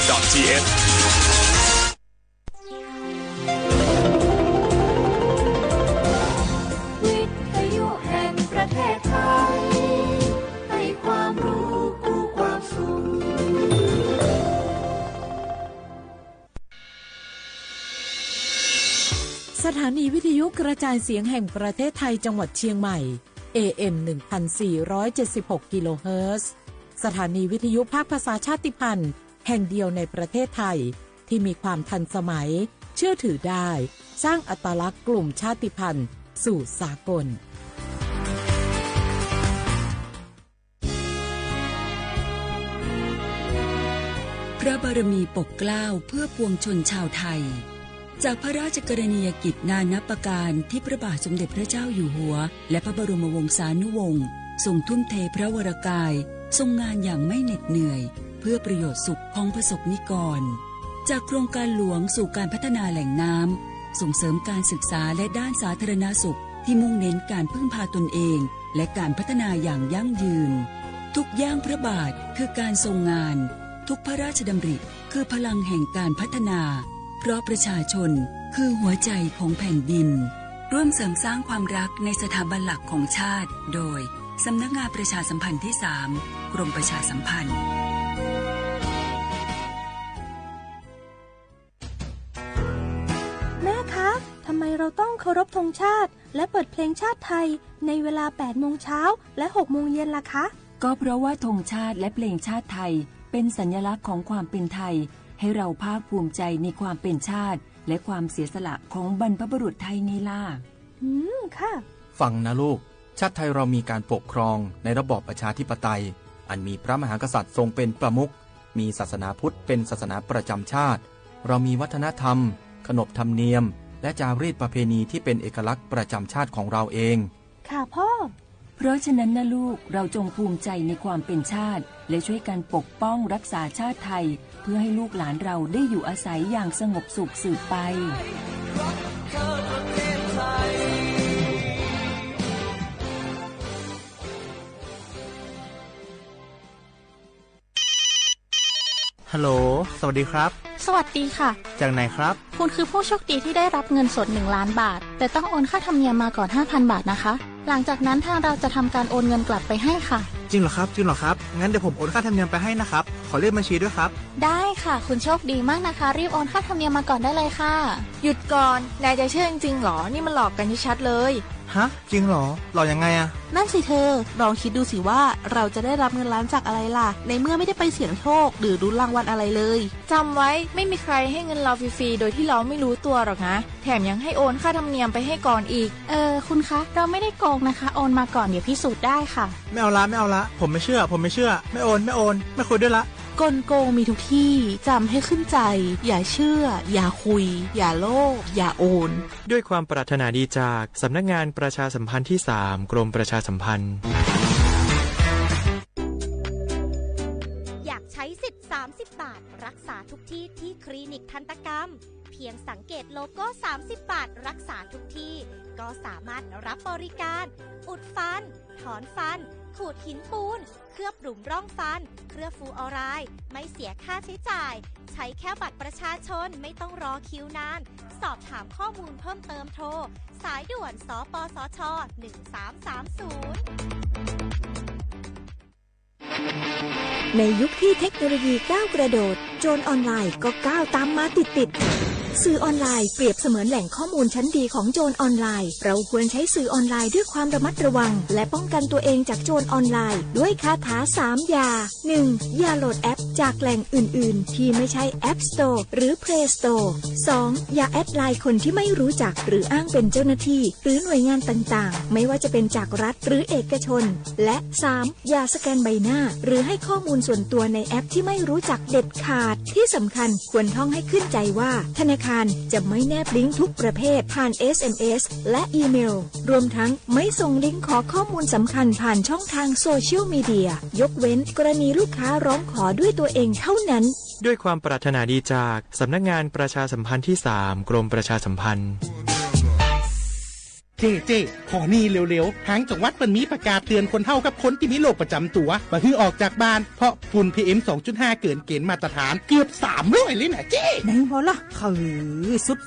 www.rti.co.thวิทยุแห่งประเทศไทยให้ความรู้กู้ความสุขสถานีวิทยุกระจายเสียงแห่งประเทศไทยจังหวัดเชียงใหม่ AM 1476 กิโลเฮิรตซ์สถานีวิทยุภาคภาษาชาติพันธุ์แห่งเดียวในประเทศไทยที่มีความทันสมัยเชื่อถือได้สร้างอัตลักษณ์กลุ่มชาติพันธุ์สู่สากลพระบารมีปกเกล้าเพื่อปวงชนชาวไทยจากพระราชกรณียกิจนานับประการที่พระบาทสมเด็จพระเจ้าอยู่หัวและพระบรมวงศานุวงศ์ทรงทุ่มเทพระวรกายทรงงานอย่างไม่เหน็ดเหนื่อยเพื่อประโยชน์สุขของประสบนิกรจากโครงการหลวงสู่การพัฒนาแหล่งน้ำส่งเสริมการศึกษาและด้านสาธารณสุขที่มุ่งเน้นการพึ่งพาตนเองและการพัฒนาอย่างยั่งยืนทุกย่างพระบาทคือการทรงงานทุกพระราชดำริคือพลังแห่งการพัฒนาเพราะประชาชนคือหัวใจของแผ่นดินร่วมเสริมสร้างความรักในสถาบันหลักของชาติโดยสำนักงานประชาสัมพันธ์ที่ 3 กรมประชาสัมพันธ์แม่คะทำไมเราต้องเคารพธงชาติและเปิดเพลงชาติไทยในเวลา 8 โมงเช้าและ 6 โมงเย็นล่ะคะก็เพราะว่าธงชาติและเพลงชาติไทยเป็นสัญลักษณ์ของความเป็นไทยให้เราภาคภูมิใจในความเป็นชาติและความเสียสละของบรรพบุรุษไทยนี่ล่ะค่ะฟังนะลูกชาติไทยเรามีการปกครองในระบอบประชาธิปไตยอันมีพระมหากษัตริย์ทรงเป็นประมุขมีศาสนาพุทธเป็นศาสนาประจำชาติเรามีวัฒนธรรมขนบธรรมเนียมและจารีตประเพณีที่เป็นเอกลักษณ์ประจำชาติของเราเองค่ะพ่อเพราะฉะนั้นนะลูกเราจงภูมิใจในความเป็นชาติและช่วยกันปกป้องรักษาชาติไทยเพื่อให้ลูกหลานเราได้อยู่อาศัยอย่างสงบสุขสืบไปฮัลโหลสวัสดีครับสวัสดีค่ะจากไหนครับคุณคือผู้โชคดีที่ได้รับเงินสด1 ล้านบาทแต่ต้องโอนค่าธรรมเนียมมาก่อน 5,000 บาทนะคะหลังจากนั้นทางเราจะทำการโอนเงินกลับไปให้ค่ะจริงเหรอครับงั้นเดี๋ยวผมโอนค่าธรรมเนียมไปให้นะครับขอเลขบัญชีด้วยครับได้ค่ะคุณโชคดีมากนะคะรีบโอนค่าธรรมเนียมมาก่อนได้เลยค่ะหยุดก่อนนายจะเชื่อจริงๆหรอนี่มันหลอกกันชัดๆเลยฮะจริงหรอหลอกยังไงอะนั่นสิเธอลองคิดดูสิว่าเราจะได้รับเงินล้านจากอะไรล่ะในเมื่อไม่ได้ไปเสี่ยงโชคหรือลุ้นรางวัลอะไรเลยจำไว้ไม่มีใครให้เงินเราฟรีๆโดยที่เราไม่รู้ตัวหรอกนะแถมยังให้โอนค่าธรรมเนียมไปให้ก่อนอีกคุณคะเราไม่ได้โกงนะคะโอนมาก่อนเดี๋ยวพิสูจน์ได้ค่ะไม่เอาละผมไม่เชื่อไม่โอนไม่คุยด้วยละกลโกงมีทุกที่จำให้ขึ้นใจอย่าเชื่ออย่าคุยอย่าโลภอย่าโอนด้วยความปรารถนาดีจากสำนักงานประชาสัมพันธ์ที่ 3 กรมประชาสัมพันธ์อยากใช้สิทธิ์30 บาทรักษาทุกที่ที่คลินิกทันตกรรมเพียงสังเกตโลโก้30 บาทรักษาทุกที่ก็สามารถรับบริการอุดฟันถอนฟันขูดหินปูนเคลือบหลุมร่องฟันเคลือบฟูออไรด์ไม่เสียค่าใช้จ่ายใช้แค่บัตรประชาชนไม่ต้องรอคิวนานสอบถามข้อมูลเพิ่มเติมโทรสายด่วนสปสช1330ในยุคที่เทคโนโลยีก้าวกระโดดโจรออนไลน์ก็ก้าวตามมาติดสื่อออนไลน์เปรียบเสมือนแหล่งข้อมูลชั้นดีของโจรออนไลน์เราควรใช้สื่อออนไลน์ด้วยความระมัดระวังและป้องกันตัวเองจากโจรออนไลน์ด้วยคาถา3อย่า 1. อย่าโหลดแอปจากแหล่งอื่นๆที่ไม่ใช่ App Store หรือ Play Store 2. อย่าแอดไลน์คนที่ไม่รู้จักหรืออ้างเป็นเจ้าหน้าที่หรือหน่วยงานต่างๆไม่ว่าจะเป็นจากรัฐหรือเอกชนและ 3. อย่าสแกนใบหน้าหรือให้ข้อมูลส่วนตัวในแอปที่ไม่รู้จักเด็ดขาดที่สำคัญควรท่องให้ขึ้นใจว่าธนาคารจะไม่แนบลิงก์ทุกประเภทผ่าน SMS และอีเมลรวมทั้งไม่ส่งลิงก์ขอข้อมูลสำคัญผ่านช่องทางโซเชียลมีเดียยกเว้นกรณีลูกค้าร้องขอด้วยตัวเองเท่านั้นด้วยความปรารถนาดีจากสำนักงานประชาสัมพันธ์ที่ 3 กรมประชาสัมพันธ์ เจ๊ขอนี่เร็วๆทางจังหวัดเปิ้นมีประกาศเตือนคนเฒ่ากับคนที่มีโรคประจำตัวบ่ให้ออกจากบ้านเพราะฝุ่น PM 2.5 เกินเกณฑ์มาตรฐานเกือบ300เลยนะเจ๊ไหนพอละ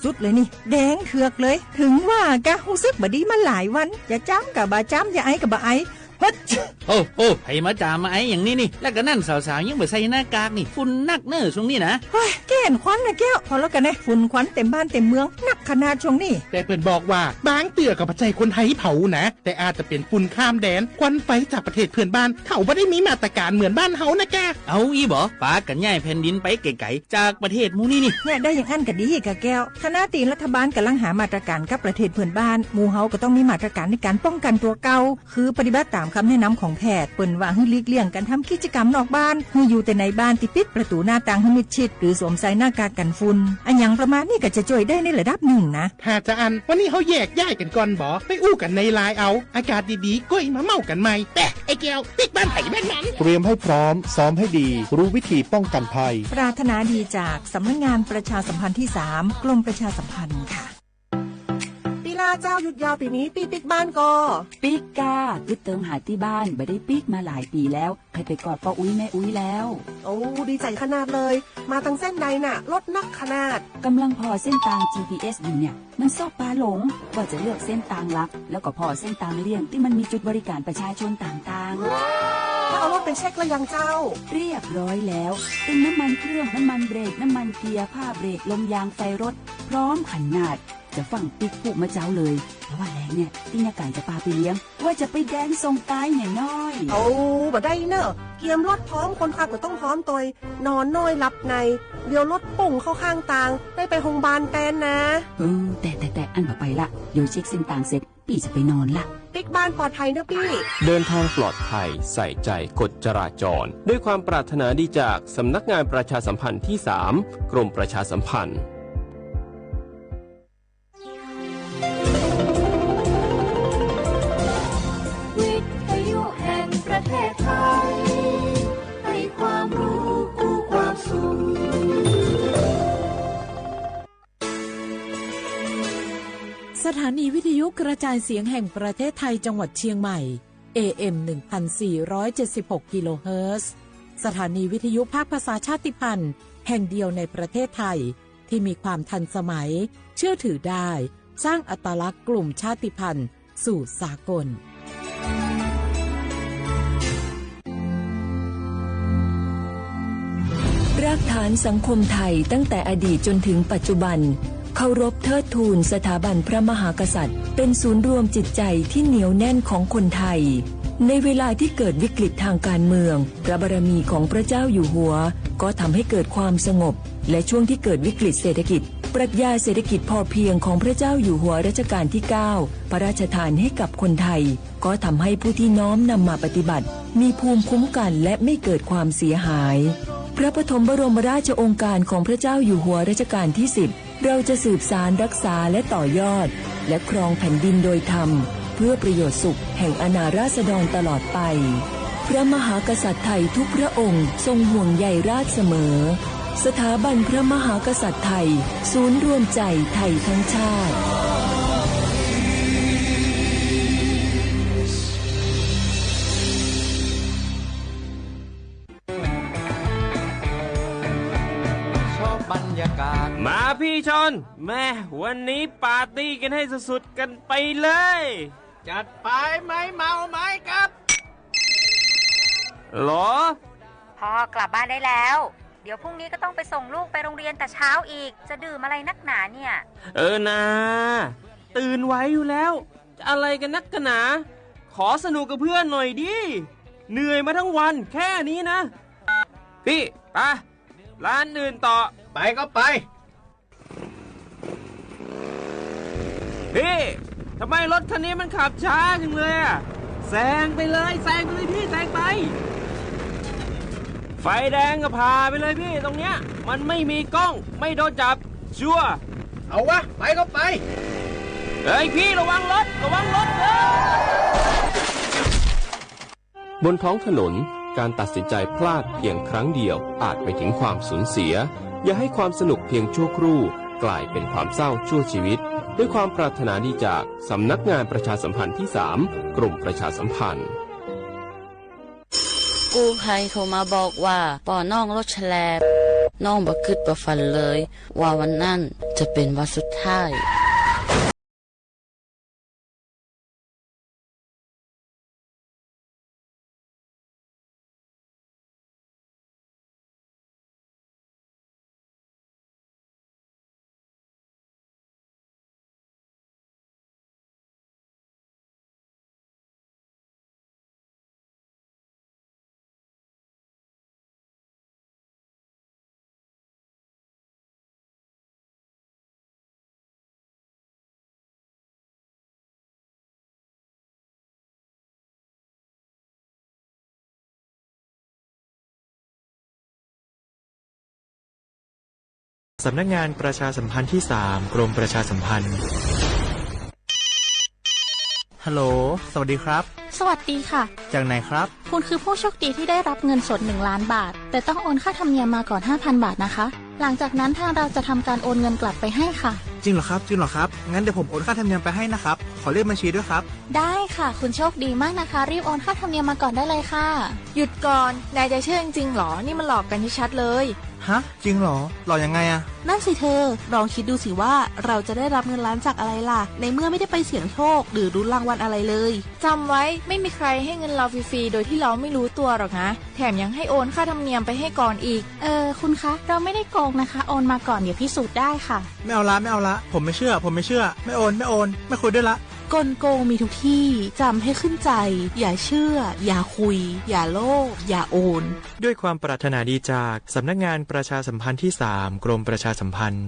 สุดๆเลยนี่แดงเถือกเลยถึงว่ากะรู้สึกบ่ดีมาหลายวันอย่าจ้ำกับบ่จ้ำอย่าไอกับบ่ไอโอ้ไผมาจามมาไออย่างนี้นี่แล้วก็นั่นสาวๆยังบ่ใส่หน้ากากนี่ฝุ่นนักเน้อช่วงนี้นะเฮ้ยแก่นควันนะแก้วพอแล้วกันนะฝุ่นควันเต็มบ้านเต็มเมืองนักขนาดช่วงนี้แต่เปิ้นบอกว่าบางเตือกับปัจจัยคนไทยเผานะแต่อาจจะเป็นฝุ่นข้ามแดนควันไฟจากประเทศเพื่อนบ้านเขาบ่ได้มีมาตรการเหมือนบ้านเฮานะแกเอาอีบ่ปากันย้ายแผ่นดินไปไกลๆจากประเทศหมู่นี่เนี่ยได้อย่างอันก็ดีกะแก้วคณะตีรัฐบาลกำลังหามาตรการกับประเทศเพื่อนบ้านหมู่เฮาก็ต้องมีมาตรการในการป้องกันตัวเก่าคือปฏิบัติตามคำแนะนำของแพทย์เปิ้นว่าให้หลีกเลี่ยงการทำกิจกรรมนอกบ้านให้อยู่แต่ในบ้านที่ปิดประตูหน้าต่างให้มิดชิดหรือสวมใส่หน้ากากกันฝุ่นอันอย่างประมาณนี้ก็จะช่วยได้ในระดับหนึ่งนะถ้าจะอันวันนี้เฮาแยกย้ายกันก่อนบ่ไปอู้กันในไลน์เอาอากาศดีๆก็มาเมากันใหม่แต่ไอ้แก้วปิดบ้านไผแม่นนั้นเตรียมให้พร้อมซ้อมให้ดีรู้วิธีป้องกันภัยปรารถนาดีจากสำนักงานประชาสัมพันธ์ที่3กรมประชาสัมพันธ์ค่ะเจ้าหยุดยาวปีนี้ปิ๊กบ้านก็ปิ๊กกายึดเติมหาที่บ้านไม่ได้ปิ๊กมาหลายปีแล้วใครไปกอดป้าอุ้ยแม่อุ้ยแล้วโอ้ดีใจขนาดเลยมาทางเส้นใดน่ะรถนักขนาดกำลังพอเส้นทาง GPS อยู่เนี่ยมันซอกปลาหลงก็จะเลือกเส้นทางลักแล้วก็พอเส้นทางเลี่ยงที่มันมีจุดบริการประชาชนต่างๆถ้าเอารถไปเช็คแล้วยังเจ้าเรียบร้อยแล้วเป็นน้ำมันเครื่องน้ำมันเบรกน้ำมันเกียร์ผ้าเบรกลมยางไฟรถพร้อมขนาดจะฟังปิ๊กปุ๊มาเจ้าเลยเพราะว่าแรงเนี่ยที่นาไก่จะปาไปเลี้ยงว่าจะไปแดนทรงตายเนี่ยน้อยเอาบ่ได้เนอะเกียมรถพร้อมคนขับก็ต้องพร้อมตัวนอนน้อยหลับในเดี๋ยวรถปุ่งเข้าข้างทางได้ไปโรงพยาบาลแตนนะแต่อันต่อไปละเดี๋ยวเช็คเส้นทางเสร็จพี่จะไปนอนละปิ๊กบ้านปลอดภัยนะพี่เดินทางปลอดภัยใส่ใจกฎจราจรด้วยความปรารถนาดีจากสำนักงานประชาสัมพันธ์ที่3กรมประชาสัมพันธ์ประเทศไทยให้ความรู้กู้ความสุขสถานีวิทยุกระจายเสียงแห่งประเทศไทยจังหวัดเชียงใหม่ AM 1476 กิโลเฮิรตซ์สถานีวิทยุภาคภาษาชาติพันธุ์แห่งเดียวในประเทศไทยที่มีความทันสมัยเชื่อถือได้สร้างอัตลักษณ์กลุ่มชาติพันธุ์สู่สากลรากฐานสังคมไทยตั้งแต่อดีตจนถึงปัจจุบันเคารพเทิดทูนสถาบันพระมหากษัตริย์เป็นศูนย์รวมจิตใจที่เหนียวแน่นของคนไทยในเวลาที่เกิดวิกฤตทางการเมืองพระบารมีของพระเจ้าอยู่หัวก็ทำให้เกิดความสงบและช่วงที่เกิดวิกฤตเศรษฐกิจปรัชญาเศรษฐกิจพอเพียงของพระเจ้าอยู่หัวรัชกาลที่9พระราชทานให้กับคนไทยก็ทำให้ผู้ที่น้อมนำมาปฏิบัติมีภูมิคุ้มกันและไม่เกิดความเสียหายพระปฐมบรมราชโองการของพระเจ้าอยู่หัวรัชกาลที่10เราจะสืบสานรักษาและต่อยอดและครองแผ่นดินโดยธรรมเพื่อประโยชน์สุขแห่งอาณาราษฎรตลอดไปพระมหากษัตริย์ไทยทุกพระองค์ทรงห่วงใยราชเสมอสถาบันพระมหากษัตริย์ไทยศูนย์รวมใจไทยทั้งชาติมาพี่ชนแม่วันนี้ปาร์ตี้กันให้สุดๆกันไปเลยจัดไปไหมเมาไหมครับหรอพ่อกลับบ้านได้แล้วเดี๋ยวพรุ่งนี้ก็ต้องไปส่งลูกไปโรงเรียนแต่เช้าอีกจะดื่มอะไรนักหนาเนี่ยนะตื่นไว้อยู่แล้วจะอะไรกันนักกันหนาขอสนุกกับเพื่อนหน่อยดิเหนื่อยมาทั้งวันแค่นี้นะพี่ไปร้านอื่นต่อไปก็ไปพี่ทำไมรถคันนี้มันขับช้าจังเลยอ่ะแซงไปเลยพี่แซงไปไฟแดงก็พาไปเลยพี่ตรงเนี้ยมันไม่มีกล้องไม่โดนจับชัวร์เอาวะไปก็ไปเฮ้ยพี่ระวังรถบนท้องถนนการตัดสินใจพลาดเพียงครั้งเดียวอาจไปถึงความสูญเสียอย่าให้ความสนุกเพียงชั่วครู่ กลายเป็นความเศร้าชั่วชีวิตด้วยความปรารถนาดีจากสำนักงานประชาสัมพันธ์ที่ 3 กรมประชาสัมพันธ์กู้ภัยเขามาบอกว่าป่อน้องรถแฉลบน้องบ่คิดบ่ฝันเลยว่าวันนั้นจะเป็นวันสุดท้ายสำนักงานประชาสัมพันธ์ที่ 3 กรมประชาสัมพันธ์ฮัลโหลสวัสดีครับสวัสดีค่ะจากไหนครับคุณคือผู้โชคดีที่ได้รับเงินสด1 ล้านบาทแต่ต้องโอนค่าธรรมเนียมมาก่อน 5,000 บาทนะคะหลังจากนั้นทางเราจะทำการโอนเงินกลับไปให้ค่ะจริงเหรอครับงั้นเดี๋ยวผมโอนค่าธรรมเนียมไปให้นะครับขอเลขบัญชีด้วยครับได้ค่ะคุณโชคดีมากนะคะรีบโอนค่าธรรมเนียมมาก่อนได้เลยค่ะหยุดก่อนนายจะเชื่อจริงๆหรอนี่มันหลอกกันชัดๆเลยฮะจริงเหรอหลอกยังไงอะนั่นสิเธอลองคิดดูสิว่าเราจะได้รับเงินล้านจากอะไรล่ะในเมื่อไม่ได้ไปเสี่ยงโชคหรือลุ้นรางวัลอะไรเลยจำไว้ไม่มีใครให้เงินเราฟรีๆโดยที่เราไม่รู้ตัวหรอกนะแถมยังให้โอนค่าธรรมเนียมไปให้ก่อนอีกคุณคะเราไม่ได้โกงนะคะโอนมาก่อนเดี๋ยวพิสูจน์ได้ค่ะไม่เอาละผมไม่เชื่อไม่โอนไม่คุยด้วยละกลโกงมีทุกที่จำให้ขึ้นใจอย่าเชื่ออย่าคุยอย่าโลภอย่าโอนด้วยความปรารถนาดีจากสำนักงานประชาสัมพันธ์ที่ 3 กรมประชาสัมพันธ์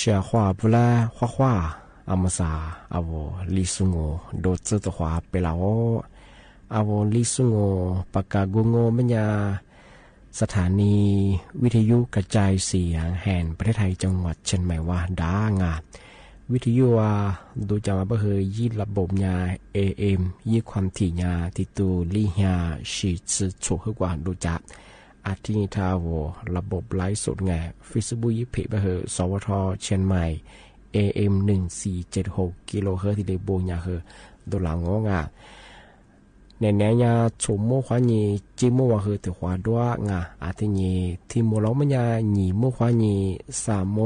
小花不啦花花阿么啥阿我李松我都知道话ไปแล้ว阿我李松我ปากกาโงมันยาสถานีวิทยุกระจายเสียงแห่งประเทศไทยจังหวัดเชียงใหม่ว่าด้างาวิทยุว่าดูจามาเบอร์ยี่ระบบยา AM ยี่ความถี่ยาที่ตูลี่ยาชีสืบถูกกว่าดูจับอาทิตย์ทาวระบบไลฟ์สดไง Facebook ยี่เพจเบอร์สวทเชียงใหม่ AM 1476กิโลเฮิรตซ์ที่ได้โบยาเฮดูหลังงาในแนวยาชมโมขวานีจิโมว่าเฮถือขวาด้วยงาอาทิตย์นี้ที่โมล้อมันยาหนีโมขวานีสามโม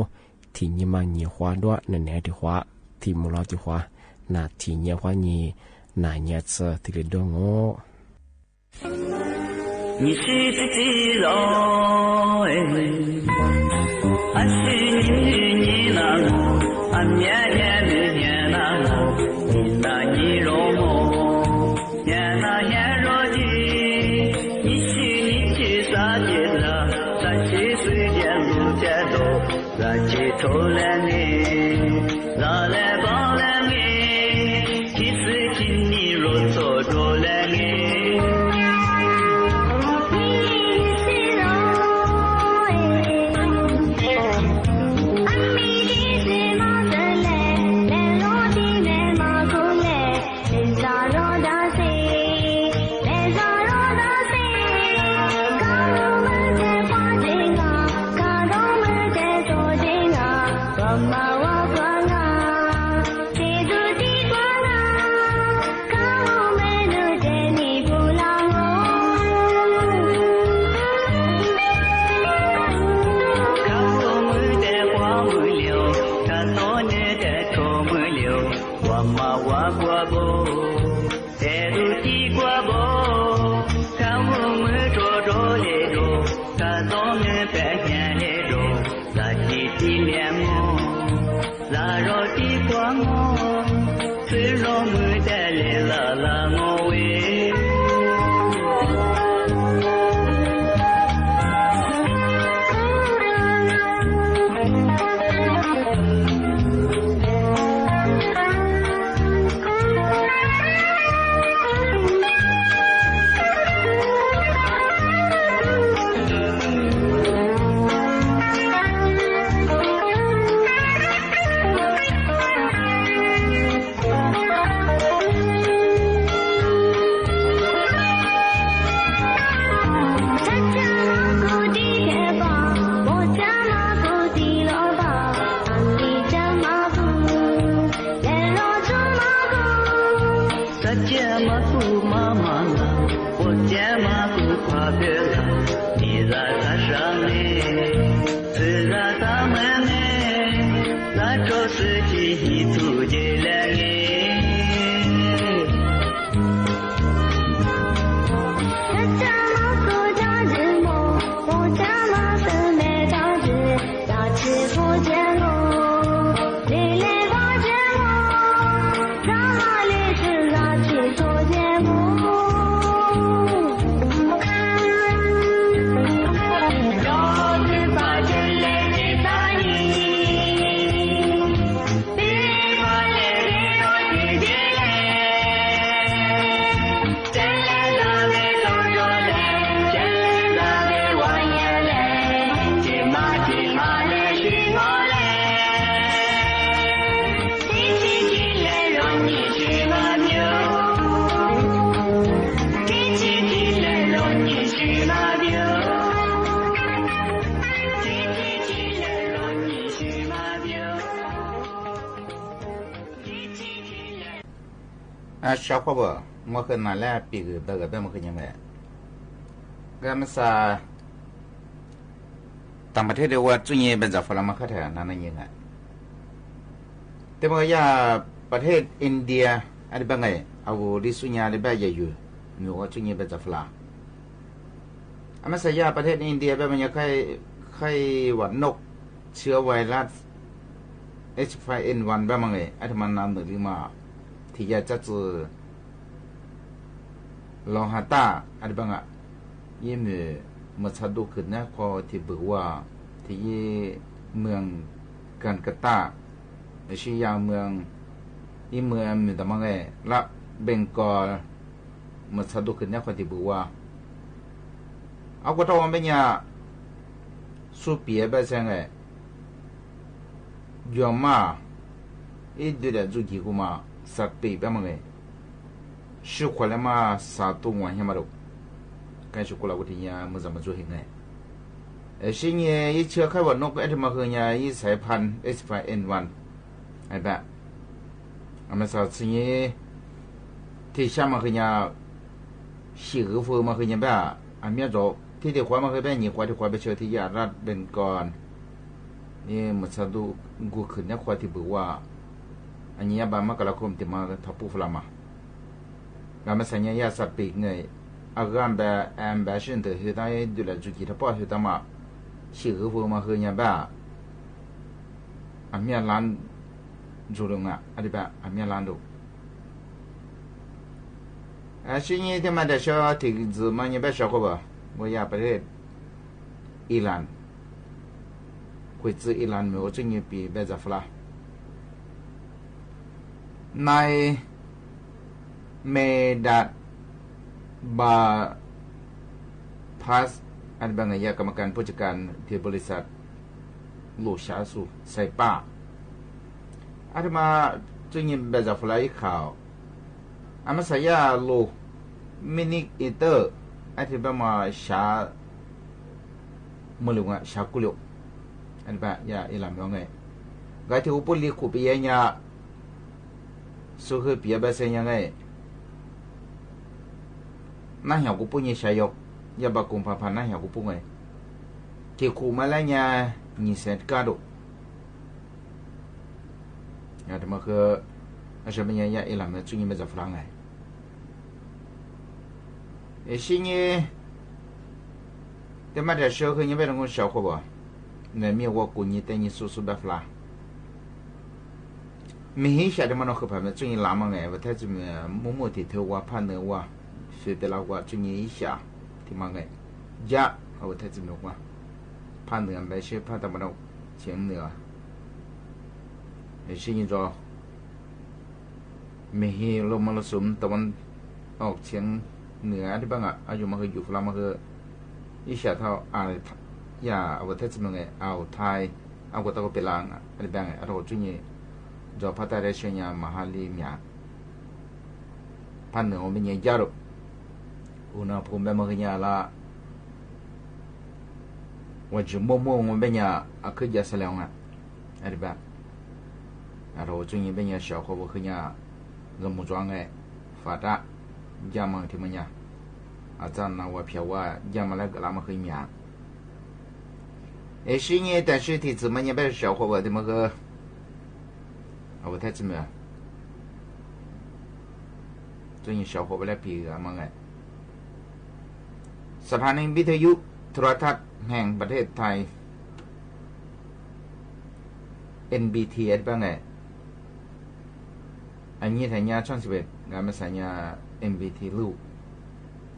ที่นี่มาหนีขวาด้วยในแนวที่ขวาที่โมล้อที่ขวานาที่เนี่ยขวานีนาเนี่ยเจอที่เดือดงอ你是自己老哎，还是你那我，俺年年的年那我，你那你容我，年那年若的，你是你去啥的了？咱去水间路间路，咱去偷来你，拿来包来你，其实今你若做着来你。ชอบเขาบอกเมื่อคืนมาแล้วปีกือเตอร์กับเมื่อคืนยังไงก็มันซาต่างประเทศเดียวว่าจุนยีเป็นจากฝรั่งมาเข้าแถวนั้นยังไงแต่เมื่อยาประเทศอินเดียอะไรบ้างไงเอาดิสุญญาอะไรบ้างใหญ่อยู่หนูว่าจุนยีเป็นจากฝรั่งอามาสยาประเทศอินเดียแบบมันยังใครหวัดนกเชื้อไวรัส H5N1 แบบมันไงไอ้ที่มันนำหรือมาที่จะจัดลองหาตาอะไรบ้างอ่ะยี่มือมาชัดดูขึ้นนะพอที่บอกว่าที่เมือง กันกตาในชียาเมืองอีเมืองมีแต่มังไงละเบงกอลมันสะดุขึ้นเนี่ยคนที่บอกว่าเอาก็ต้องเป็นยาสุเปียแบบไงยอมมาอีเดือดจุกี้กูมาสักปีแบบมังไงชุกคนละมาสาตุงวันยังมาดูกันชุกคนละกูที่ยามันจะมาจุเห็นไงสิ่งนี้อีเชื่อแค่ว่านกไอ้ที่มาคือยาอีสายพันธุ์ H5N1 ไอ้แบบอันนั้นสิ่งนี้ที่ชามาคือยาสีหือฟูมาคือยาแบบอันนี้จบที่เด็กควายมาคือแบบนี้ควายที่ควายไปเชื่อที่ยารัดเป็นก่อนนี่มันสะดุกูขึ้นเนี่ยควายที่บอกว่าอันนี้บางมากระคมที่มาทับปูฟลามาการมาสัญญาสัตว์ปีกไงอาการแบบแอมแบบเช่นเดียวกันดูแลจุกี้ทับป้อคือตามาสีหือฟูมาคือยาแบบอันนี้ร้านจุดงอ่ะอันนี้แบบอันนี้ร้านดูสิ่งนี้ที่มาเดี๋ยวช่วยที่จะมันยังแบบช่วยก็บ่ว่าอยากประเทศอิหร่านคุยอิหร่านมีว่าจริงๆปีแบบจะฟลาในเมดัดบาพาสอันบางอย่างกรรมการผู้จัดการที่บริษัทลูชาสูไซป้าอาตมาจริงๆแบบจะฟลาอีกข่าวอามาสายาลูมินิอิเตอร์อันที่แบบมาชามือลุงอ่ะชากุลยอันแบบยาอิหร่านว่าไงก็ที่อุปนิคุปยเนี่ยสุขเปียแบบเสียยังไงน่าเหี่ยวกุปุ่นยี่ชายกยาบักกุมพันน่าเหี่ยวกุปุ่นไงที่คูมาแล้วเนี่ยยี่เซนต์กาโดอาตมาคืออาจจะเป็นยาอิหร่านมันจุ่มไม่จะฝรั่งไงสิ่งนี้แต่มาเดี๋ยวเชื่อคือยังไม่ต้องคนเชื่อเขาบ่เนี่ยมีว่ากุญยี่แต่ยี่สุดแบบฟลามีเหตุที่มันเอาเข้าไปมันจุ่มลามังไงว่าถ้าจะมีมุมที่เทว่าพันเนื้อว่าสุดแต่ละว่าจุ่มยี่ชาที่มังไงยะเอาถ้าจะมีว่าพันเนื้อไปเชื่อพันแต่มันเอาเฉียงเนื้อสิ่งนี้จะมีเหตุลมมรสุมตะวันออกเฉียงเหนือที่บ้างอ่ะอายุมาคืออยู่ฟลามาคืออีชาเท่าอะไรอย่าเอาเทศมึงไงเอาไทยเอาก็ต้องเป็นลางอะไรบ้างไงเราจุนี่จอพัฒนาเชียงมหาลีมีพันหนึ่งมันยังยากอุณหภูมิแบบมันยังละวันจุ่มมั่วมันเป็นยังอาคือจะเสลียงอะไรบ้างเราจุนี่เป็นยังชาวเขาบอกคือยังลมจวงไงฟาดะยามันที่มันยังอาจารย์นาวเพียวว่ายามาแล้วก็ลามาคือมีสิ่งนี้แต่ชื่อที่怎么也被小伙伴这么个我太怎么最近小伙伴来比个มั้งไงสถานีวิทยุโทรทัศน์แห่งประเทศไทย NBT อะไรบ้างไงอันนี้สัญญาช่อง11งานมาสัญญา MBT ลูก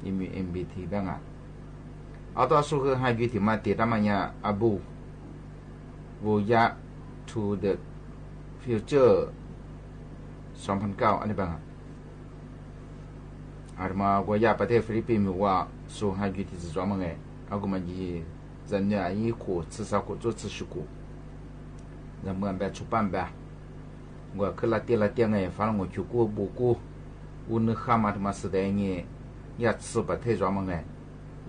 ยังมี MBT บ้างอ่ะเอาตัวสุขให้วิธีมาติดตามเนี่ยอาบูVoyage to the Future 2009อันนี้บ้างอาตมาว่าอยากประเทศฟิลิปปินส์ว่าสุขให้วิธีจะจอมั้งไงเอาก็มันยี่จะเนี่ยยี่ขู่ศึกษาขู่จุดศึกษาขู่จะเหมือนแบบชุบปั้นแบบว่าคือละเตียไงฟังว่าชุกูบุกูอุณหภูมิมาแสดงเนี่ยอยากสุประเทศจอมั้งไง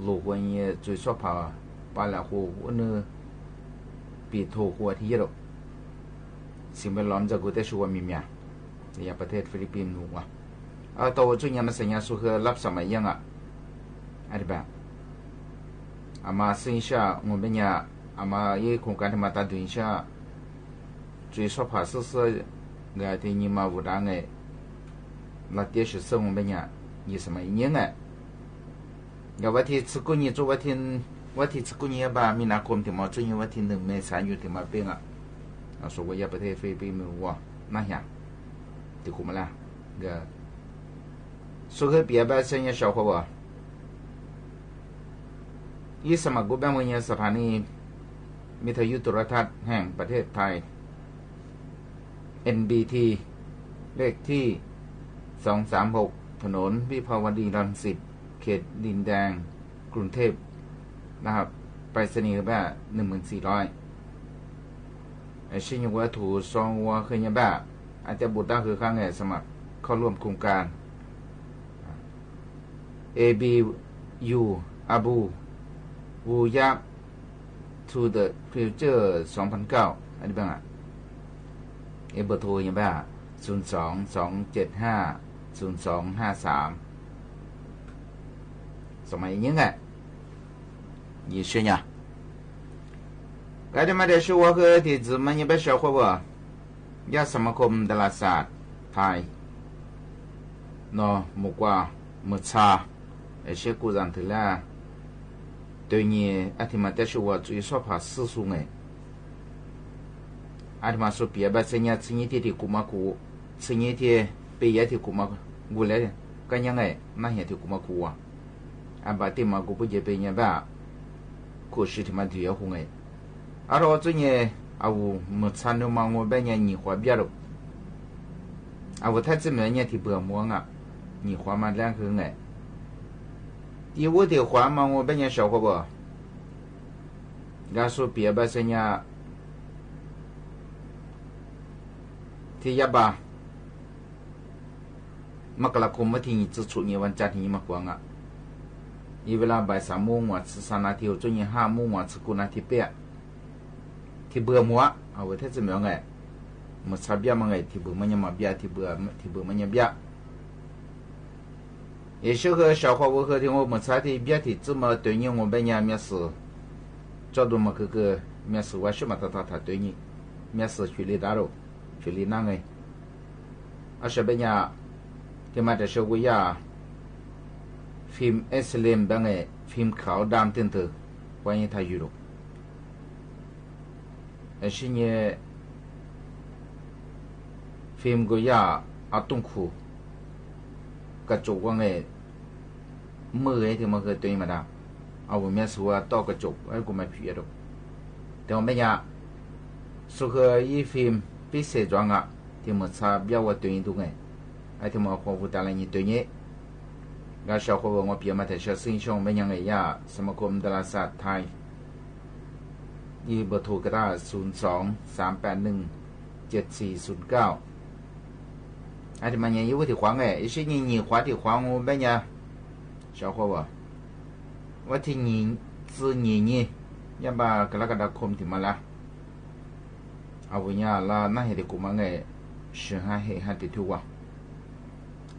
ลูกวันนี้จุดชอบพาไปแล้วหัวเนื้อปีโถหัวที่เยอะสิ่งเป็นล้อมจากกุฏิชัวมีเมียในประเทศฟิลิปปินส์หนูว่าเอาตัวจุดนี้มันสัญญาสุขรับสมัยยังอะไรแบบอามาสิ่งที่งงเป็นยาอามาเยี่ยโครงการที่มาตัดดุนชาจุดชอบพาสื่อเงาที่นี่มาบุตรไงลัทธิศึกษางงเป็นยายี่สมัยยังไง要วันที่สุกุนี做วันที่สุกุนีบ้ามีนาคมที่มาจุนวันที่1 เมษายนที่มาเป็นส่วนว่าประเทศฟิลิปปินส์ว่าน่าอย่างที่คุมละก็สุขเปียแบบเสียงชาวเขาว่ายี่สมัครกูแบบมึงเนี่ยสถานีวิทยุโทรทัศน์แห่งประเทศไทย NBT เลขที่236ถนนวิภาวดีรังสิตเขตดินแดงกรุงเทพนะครับไปรษณีย์แบบ 1400 ไอ้ชิ้นวัตถุซองวัวเคยยังแบบอาจจะบุตรตั้งคือข้างไงสมัครเข้าร่วมโครงการ ABU อาบูวูยับ to the future 2009 อันนี้บ้างอ่ะเบอร์โทรยังแบบ022750253สมัยนี้ไง也是呀该他妈的是我和弟子们也别小伙伴要什么คมดาราศาสตร์ไทยเนาะมุกว่ามุชาไอเชกูรันถึงแล้วตัวนี้อาทิมาแต่ชัวจุยสอบหาสื่อสูงไงอาทิมาสุปีแบบสิ่งนี้ที่กูมากูสิ่งนี้ที่ไปยัดที่กูมากูเลยก็ยังไงน่าเห็นที่กูมากูอ่ะอาบัติมากูไปเจอไปยังแบบกูสิที่มาที่ยาหงไง而我最近我没参与嘛，我半年你花别了，我太这么年提不忙啊，你花嘛两个哎，第五的花嘛我半年少花不，俺说别把这年提一把，嘛个啦空没听你支出你วันจันทร์你嘛光啊，因为啦บ่าย3 โมงว่า吃3 นาที最近5 โมงว่า吃9 นาที8ที่เบื่อมัวเอาไว้ถ้าจะเหมือนไงมันชาบิยามังไงที่เบื่อมันยังมาบิยาที่เบื่อมันยังบิยา也是和小伙我和听我们查的别的这么对你我们家面试找到么个面试我什么他对你面试去里打喽去里哪个是别家ที่มาแต่เช้าวยาฟิล์มเอสเลมบังไงฟิล์มขาวดำเต็มเถอะวันนี้ทายอยู่หรอก是呢，film个呀痛苦，个做光诶，没诶他妈个对嘛的，我们说到个做，我们皮了，但我们呀，说个一 film 比赛装啊，他们差比我对多诶，他们花不大了你对呢，个小伙伴我比嘛在小身上没样诶呀，什么个我们的拉萨台。นี่เบอร์โทรก็ได้02-381-7409อาจจะมาเนี่ยอยู่ที่ขวางไงไอ้สิ่งนี้ขวาที่ขวาง我们เนี่ย小伙伴ว่าที่นี่คือนี่ยังบ่ากรกฎาคมที่มาละเอาไว้เนี่ยละน่าเห็นที่กูมาไง15 ให้ติดทั่ว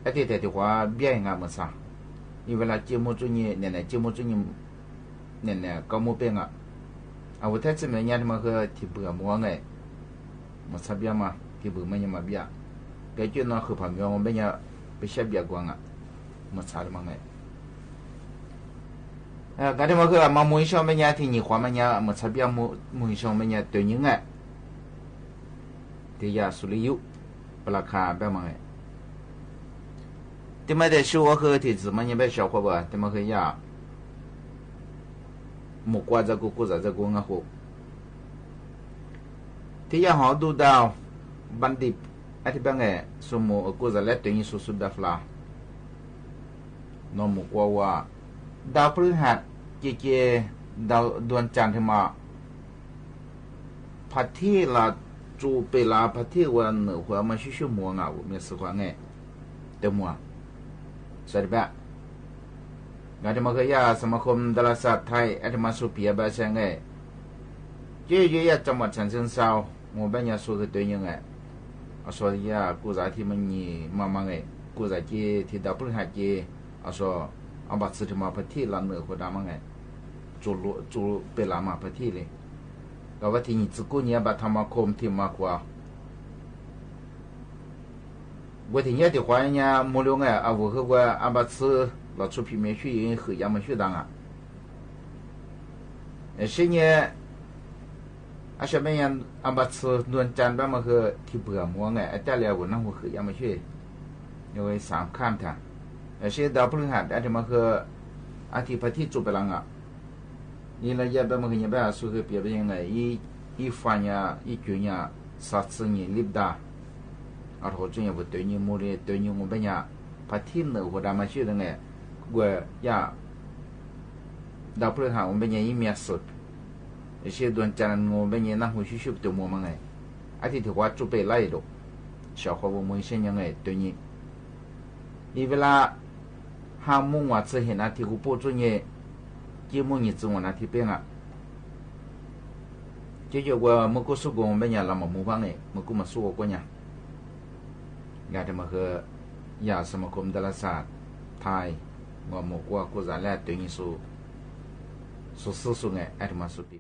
ไอ้ที่แต่ที่ขวาเบี้ยงามันซะนี่เวลาเจ้าโมจุนี่เนี่ยเจ้าโมจุนี่เนี่ยก็โมเป็นอ่ะ我太这么年他妈和提不么哎，我差别嘛提不么嘛别，感觉那和朋友我们也不瞎别光啊，我差的嘛哎，刚才我和嘛每上么年提你花么年，我差别每上么年对你哎，这也属于有，不拉卡别嘛哎，这么的是我和提子么年别小伙伴，这么和呀。một qua ra cô giả ra cô ngã hộ thì giờ họ đu đào ban điệp ai thì bằng nghe số một cô giả lết tự nhiên số số đạp là nó một qua đào phứ hạt chia đào đoàn tràn thì mà phát thi là chủ bề là phát thi qua nửa qua mà xíu mua ngạo mình sử dụng nghe để mua sai bạงานที่มาเคยยาสมาคมดาราศาสตร์ไทยอาทิมาสุปียบาเชงไงเยอะๆจังหวัดฉะเชิงเทราโมเป็นยาสูคือตัวยังไงเอาส่วนยากูจะที่มันมีมาไงกูจะที่ดาวพฤหัสเอาส่วนเอาบัตรสื่อมาพัที่ลันเหนือคนดามังไงจูเป็นลามาพัที่เลยก็ว่าที่นี่สกุลเนี่ยบัตรธรรมคมที่มากกว่าว่าที่เนี่ยที่ควายเนี่ยโมเลงไงเอาหัวคือว่าเอาบัตรสื่อ老出皮面去因和亚马逊当啊，现在下面人阿巴吃论战吧嘛和提不么哎，带来我那我和亚马逊，因为上看他，现在到不能喊，但是嘛和阿提帕提做不啷啊，你那也别嘛和也别说和别别人哎，一番呀一句呀，啥子人立达，而后专业不对你木的对你我们呀怕听的或者嘛学的呢我呀到不了他我们呀一面สุด一些段จัน我们呀那会去学对我们哎อาทิตย์ที่ว่าจุไปไล่ดอกชาวเขาบ่มื้อเช่นยังไงตัวนี้อีเวลา5โมงว่าจะเห็นอาทิตย์กูโปจุเนี่ย9โมงนี่จังวันอาทิตย์เป็นอ่ะจะอยู่ว่ามึงก็สู้กับมันเนี่ยละมาหมู่บ้านเนี่ยมึงก็มาสู้กับเนี่ยอยากจะมาคือยาสมาคมดาราศาสตร์ไทยว่าหมู่ว่ากูจะแลตัวนี้สู้ไงไอ้ที่มาสู้ปี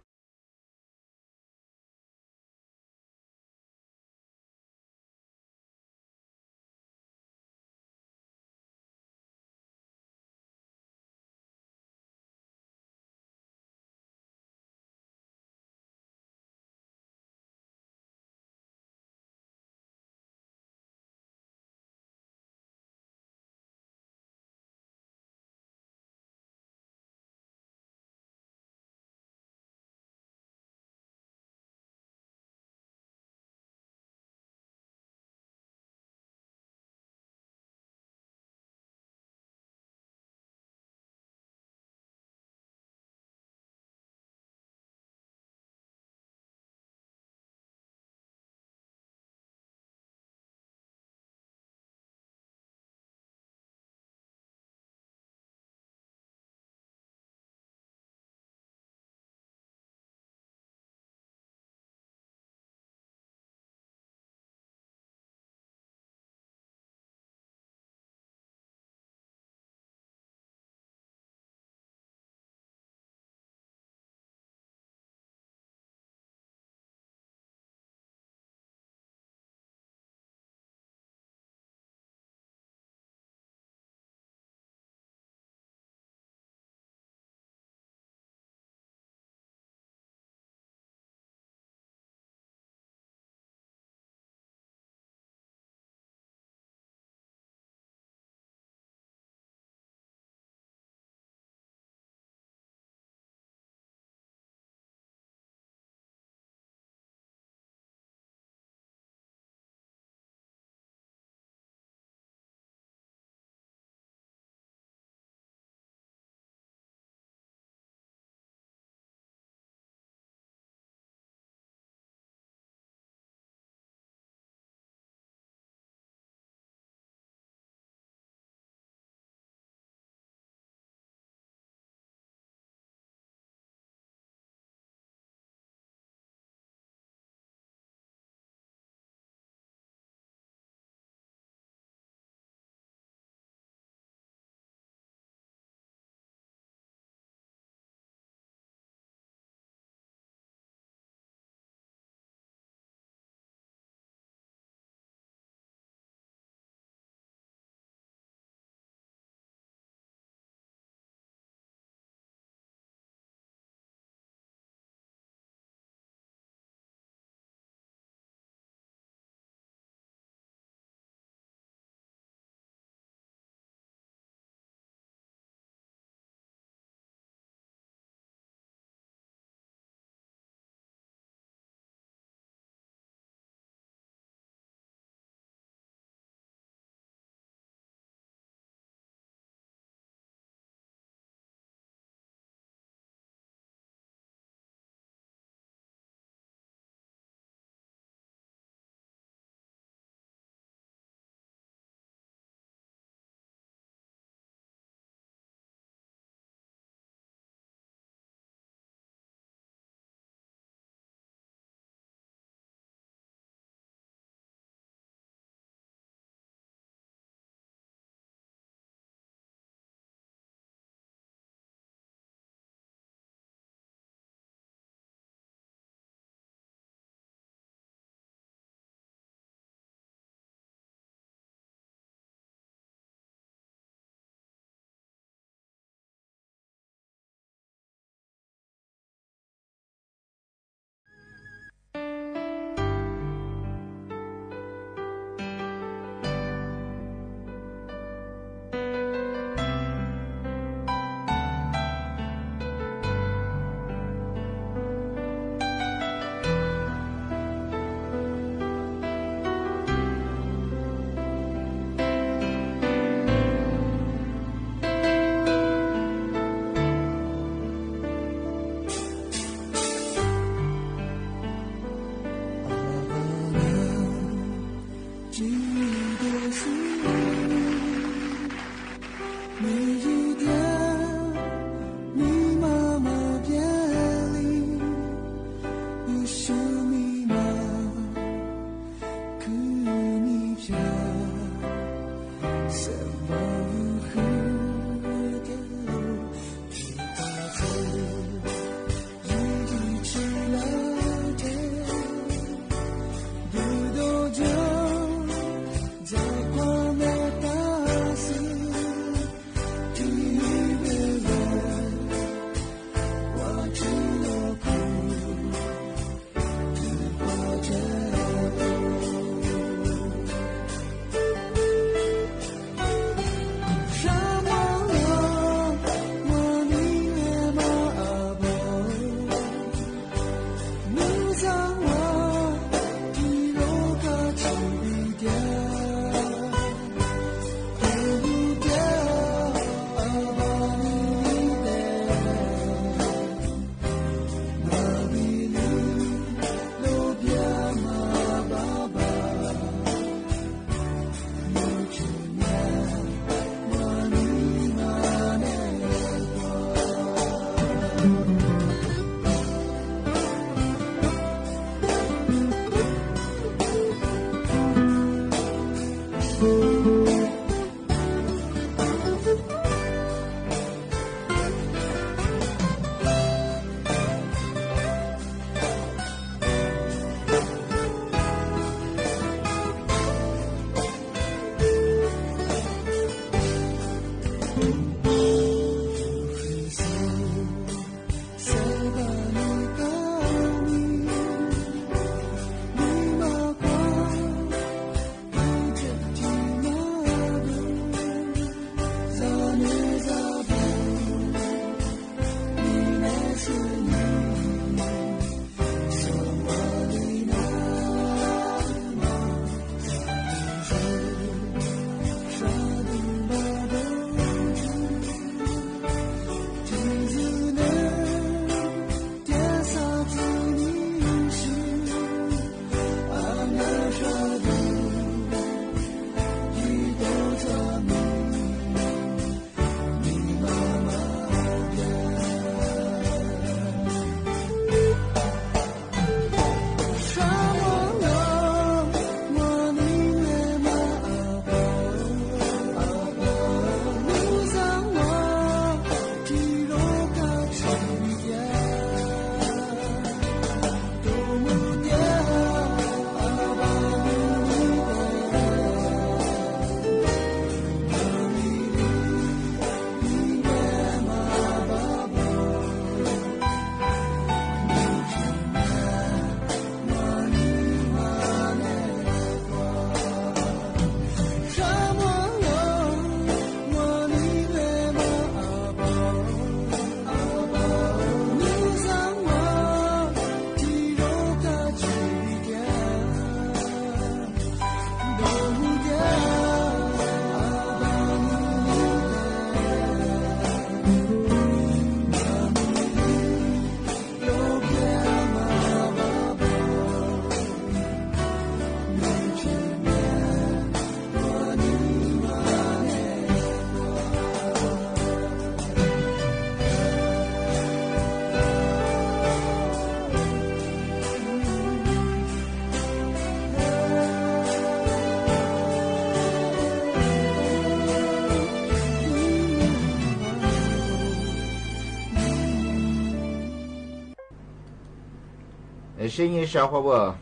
是你小伙不？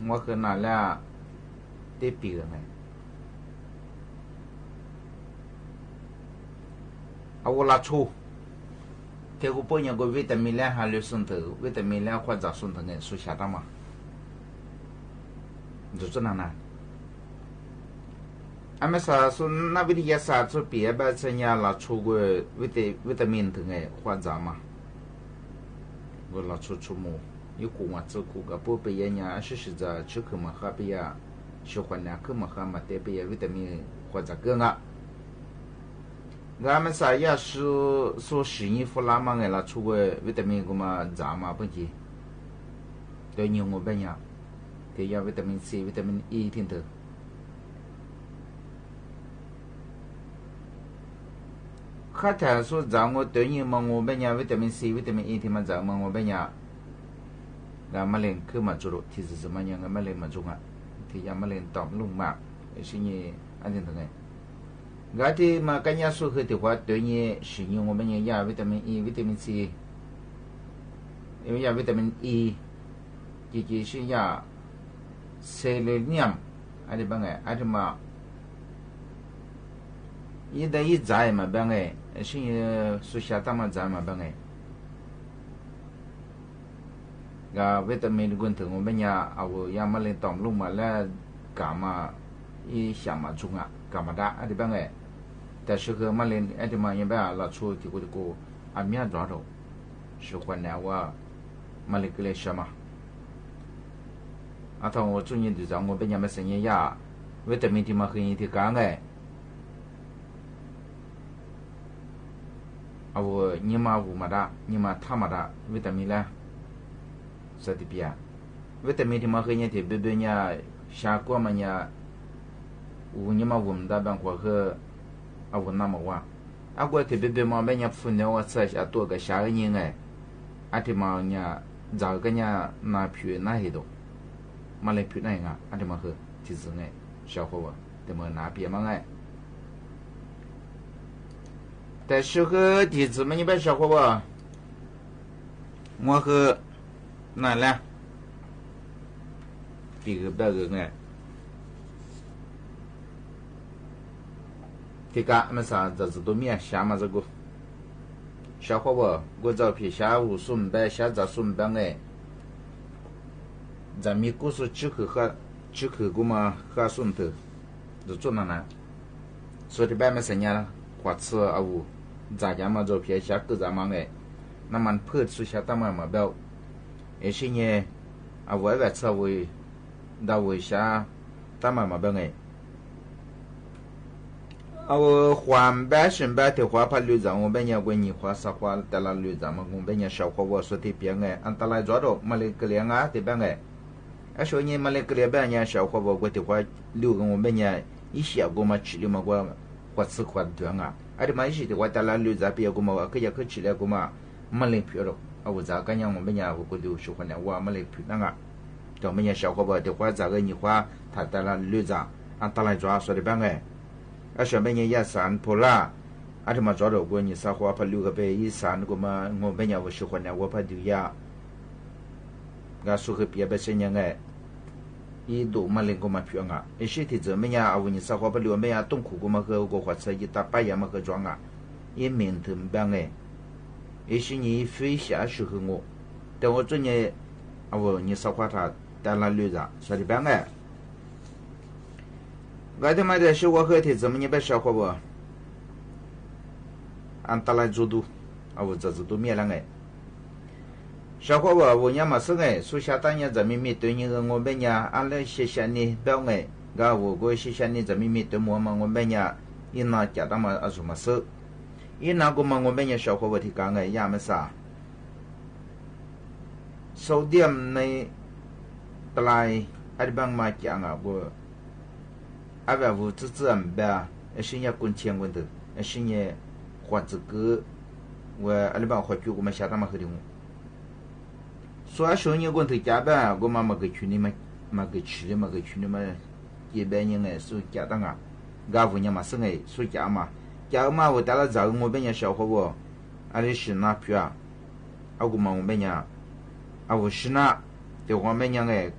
我和那俩得比个没？我拉出，这个半年个维他命两还六顺头，维他命两或者顺头呢，属下的嘛，就这样呢。俺们啥说那边的也啥做别吧，这样拉出个维他命头呢，或者嘛，我拉出么？有过嘛做过个不被人家是在吃口嘛喝别呀，喜欢两口嘛喝嘛得别维他命或者个啊。俺们啥也是说食衣服拉嘛，俺拉出个维他命个嘛杂嘛不急，对牛我本呀，对呀维他命 C、维他命 E 听头。可谈说杂我对牛嘛我本呀维他命 C、维他命 E 听嘛杂嘛我本呀，俺们连去嘛做了，其实什么样俺们连嘛做啊，ที่ยังมาเล่นตอมลุงมากสิ่งนี้อันนี้ตรงไหนกาที่มากันยาสู้คือที่ว่าตัวนี้สิ่งนี้我们ยาวิตามิน E วิตามิน C ยาวิตามิน E ที่是ยาเซเลเนียมอันนี้บางไงอันนี้มาอีได้อีใจมาบางไงสิ่งนี้สุชาติมาใจมาบางไงก็วิตามินกุนถึง我们ยาเอายามาเล่นตอมลุงมาแล้วกามาอี想嘛中啊干嘛的อันนี้บางไงแต่是个มาเล่นอันนี้มายังแบบเราช่วยที่กูอันเมียรอเรา是关键ว่ามาเล่นก็เลยใช่ไหม啊，他我最近就讲我本年没生意呀，维他命ที่มาคือที่干ไงเอา你มา无嘛的，你嘛他嘛的维他命嘞，是的别，维他命ที่มาคือที่เบบเนี่ยชากัวมันเนี่ย无你嘛无唔得办过去，啊无那么话，啊过ที่เบบมาเป็นเนี่ยฝุ่นเนี่ยว่าใส่下多个下个人哎，啊ที่มาเนี่ย找个เนี่ย拿皮拿黑的。มาเลยผิดได้ไงอันที่มาคือที่สุดไงชาวเขาว่าแต่มาหนาเปียมาไงแต่是个ที่สุดมันยังเป็นชาวเขาว่า我คือนั่นแหละปีกแบบไงที่กะมันสาจะจะตัวเมียชามาจะกูชาวเขาว่ากูจะพิชาอุสุมแบบชาจะสุมแบบไง咱们故事只可过嘛喝顺头，就做那呢。所以外面生意花吃啊无，咱家嘛做偏下个咱嘛哎，那么破吃下他们嘛不要，而且呢啊外吃为，到为下他们嘛不哎。啊我还白身白的话怕绿咱我们也为你花啥花得了绿咱们我们也少花我说的别哎，安得来抓到嘛嘞个两啊的别哎。啊，说你们那个礼拜呢，小伙伴我的话六个我们呢一下我们吃了嘛，我吃块多啊，啊的嘛一些的话，咱俩留在别个嘛，可以去吃了个嘛，没领票了，啊我咋个样我们呢，我就喜欢呢，我没领票那个，咱们呢小伙伴的话，咋个你话他咱俩留着，啊咱俩抓说的办哎，啊上面呢也散破啦，啊的嘛抓到过你啥话怕六个呗，一散个嘛，我们呢我喜欢呢，我怕丢呀，啊说个别别些人哎。一度มาเล่นก็มาเพียงอ่ะไอ้สิ่งที่จะไม่ยาเอาวันนี้สักวันไปเลี้ยงไม่ยาต้องขู่ก็มาคือก็หัวใจยิ่งตาไปยามาคือจ้องอ่ะยิ่งเหม็นถึงบ้างไงไอ้สิ่งนี้非下是很我แต่ว่าตัวนี้เอาวันนี้สักวันถ้าแต่ละเรื่องสวัสดีบ้างไงก็ที่มาเดี๋ยวช่วยเขาที่จะไม่ยังไปสักวันอันตรายจุดดูเอาวันจะจุดมีอะไรไง小伙伴，我伢嘛是哎，属下当年在咪咪对你个我们伢，俺来谢谢你表哎，个我过谢谢你在咪咪对我嘛，我们伢一拿家当嘛啊什么事，一拿个嘛我们伢小伙伴提讲哎，伢么啥，手点呢，得来阿里帮嘛讲啊我，阿边我自自然呗，是伢滚钱滚头，是伢花这个，我阿里帮花酒我们下当嘛喝的我。所以说你讲的家吧，我妈妈给去你们，妈给去的嘛，给去你们，一般人哎，是家当啊，俺屋人嘛是哎，是家嘛，家嘛我带了早我本人小伙伴，阿里是哪票啊？我嘛我本人，是那的我们样哎，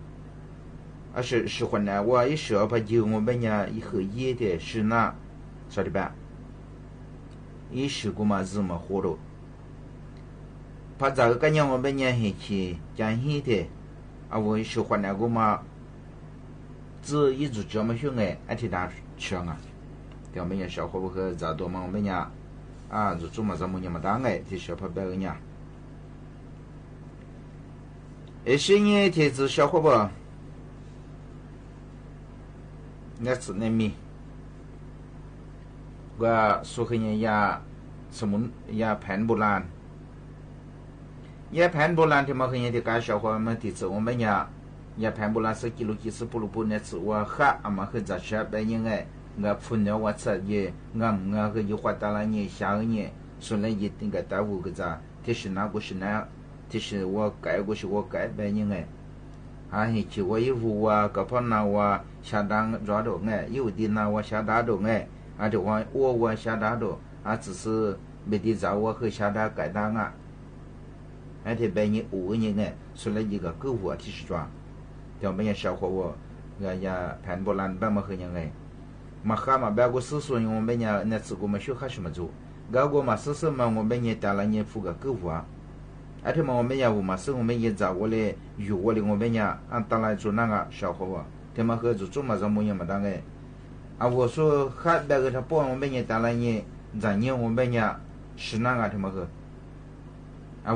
是混呢，我一说把就我们呀一合一的是那啥的吧，一时过嘛日嘛活了，把这个样我们呀黑去讲黑的，我是混呢过嘛，只一直这么凶哎，而且大强啊，的我们呀小伙伴和咋多嘛我们呀就做嘛咱们呀嘛当哎，的小伙伴个呀。是呢，这只小伙伴，那是那米，我说给人家什么呀盘โบราณ，呀盘โบราณที่มา给人家干小伙们的子我们呀盘โบราณ是กิโลกี่สิบปุปุเนี่ย是ว่าข้ามาคือจะใช้ไปยังไง我พุ่นว่าจะเย่我个有话打了呢下个呢说来一定个大屋个咋，这是哪个是哪，这是我改过是我改ไปยังไงที่ว่าอยู่ว่ากับพ่อนาว่าชาดังรอดงอยู่ดีนาว่าชาดาดงเดี๋ยวว่าชาดาด只是ไม่ได้จะว่าคือชาดา改单ที่ไปนี่ยังไง说来一个购物ที่是抓เดี๋ยวไม่ยัง小伙我อย่าแผนโบราณบ้างมาคือยังไงมาข้ามาแบบกูซื้อส่วน我们เนี่ย那次กูมาช่วยข้า什么做กูมาซื้อมา我们เนี่ยแต่ละเนี่ย付个购物ที่มา我们呀，我们是我们也找过来，有过来我们呀，按当来做那个小伙伴，他们合作做嘛什么样嘛当个，我说还那个他帮我们也当来呢，咱呢我们呀是那个他们个，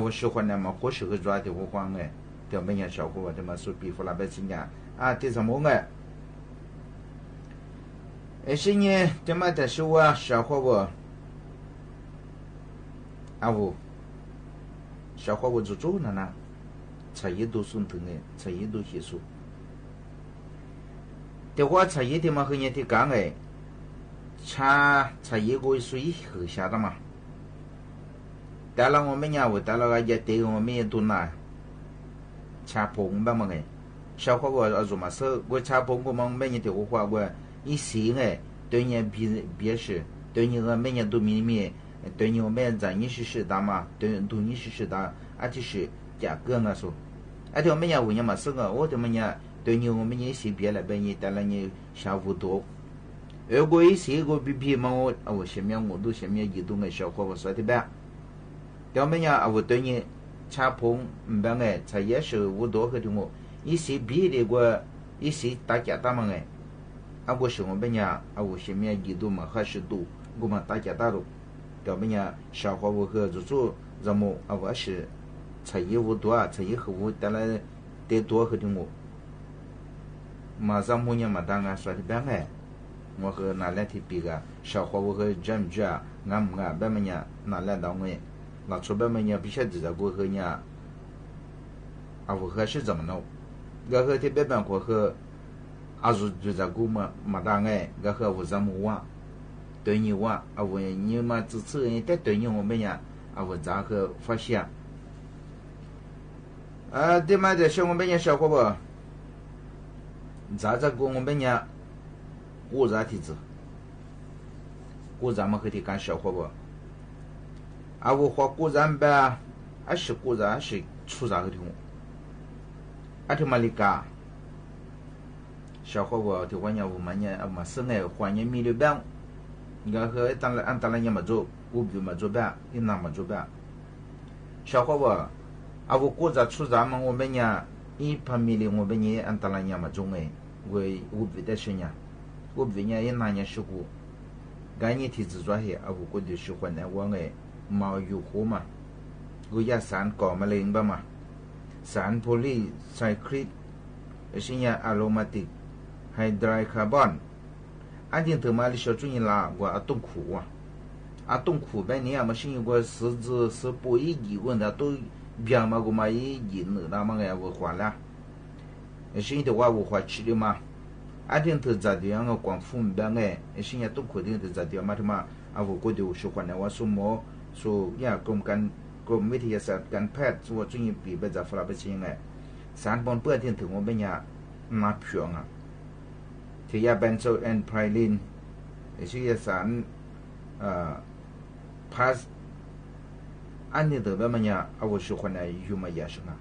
我喜欢那么或是个抓的我慌个，他们呀小伙伴他们说比弗拉贝新呀，这什么个？是呢，他们的是我小伙伴，我。小伙我做做呢，茶叶都送等的，茶叶都结束。的话，茶叶的嘛和人家讲哎，茶叶个水喝下的嘛。带了我们家我带了个也对我们也都拿，茶棚吧嘛哎，小伙我做嘛事，我茶棚我们每年的话我一些哎，对人别是，对人个每年都秘密。对你我们咱你是的嘛，对你是的，就是价格啊说，对我们呀，我们嘛是个，我们呀，对你我们也是别了，别你带了你下午多，如果一些个比嘛我前面我都前面移动个小伙我说的呗，对我们呀，我对你茶棚办哎，才也是我多和的我，一些比的个一些大家大嘛哎，我是我们呀，我前面移动嘛还是多，我们大家大了。我们呀，小伙我和做什么我是茶叶无多茶叶和我带来得多和的我，马上么样嘛当然说的办哎，我和拿来提比个小伙我和真正俺别么呀拿来当我，拿出别么呀必须得在过和呀，我和是怎么弄？我和这边我和就在过嘛当哎，我和我怎么玩？对你我我你嘛支持人家对你我们呀我咋个发现对嘛的像我们呀小伙伴咋个我们呀过咋体质过咱们和的干小伙伴我花过咱呗是过咱是出咋个的我他妈的干小伙伴的话呀我们呀嘛生哎欢迎米的饼我和按当然也没做，我比没做呗，你那没做呗。小伙伴，我国家出咱们我们呀，一方面的我们也按当然也没做哎，我比的是呀，我比呀也那年事故，赶紧提自抓些，我国的是换来我哎，毛有火嘛，我也散搞嘛零吧嘛，散polycyclic，是呀 aromatic hydrocarbon。安定他妈的小主人啦，我冻苦冻苦呗，你俺们是我十不一几个的都别嘛我嘛一那么个我换了，是的话我换吃的嘛，安定他咋的样个光付呗哎，是呀冻苦的他咋的嘛他妈我过的是换了我说么说呀กรมวิทยาศาสตร์การแพทย์说主人比别在弗拉贝新哎，三本เพื่อที่ถึง我们呀拿票ที่ยาเบนโซแอนไพรินชื่อสารพาสอันนี้ตัวแบบมันยาเอาชื่อคนไหนอยู่มายาชนะ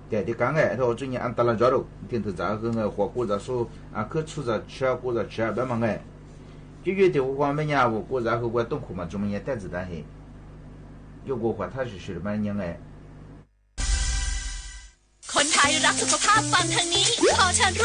对的讲哎，他最近按达了着了，听头咋个个火锅咋说啊，可出着吃锅着吃别嘛哎，就觉得我光没伢我锅然后我东苦嘛，怎么也带子弹嘿，有过话他是的蛮样哎。คนไทยรักสุขภาพฟังทางนี้ขอเชิญ